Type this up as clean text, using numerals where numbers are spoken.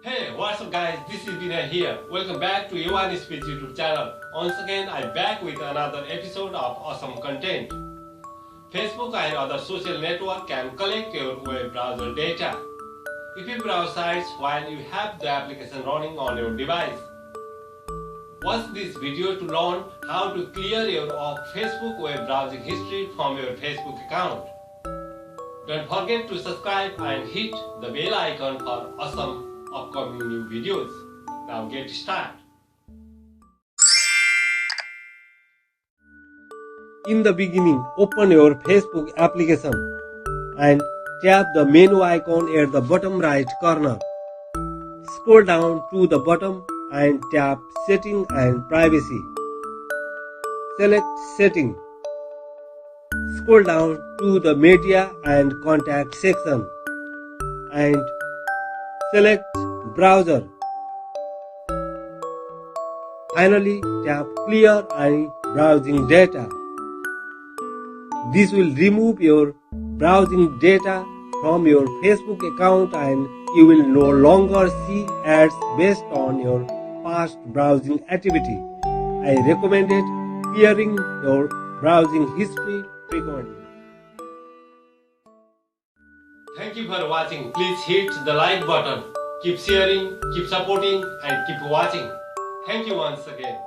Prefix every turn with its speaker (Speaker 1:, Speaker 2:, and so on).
Speaker 1: Hey, what's up guys? This is Vinay here. Welcome back to Aone Speech YouTube channel. Once again, I'm back with another episode of awesome content. Facebook and other social networks can collect your web browser data. If you browse sites while you have the application running on your device. Watch this video to learn how to clear your Facebook web browsing history from your Facebook account. Don't forget to subscribe and hit the bell icon for awesome upcoming new videos. Now get started. In the beginning, open your Facebook application and tap the menu icon at the bottom right corner. Scroll down to the bottom and tap Setting and Privacy. Select Setting. Scroll down to the Media and Contact section and select Browser. Finally, tap Clear and Browsing Data. This will remove your browsing data from your Facebook account and you will no longer see ads based on your past browsing activity. I recommend clearing your browsing history frequently. Thank you for watching. Please hit the like button. Keep sharing, keep supporting and keep watching. Thank you once again.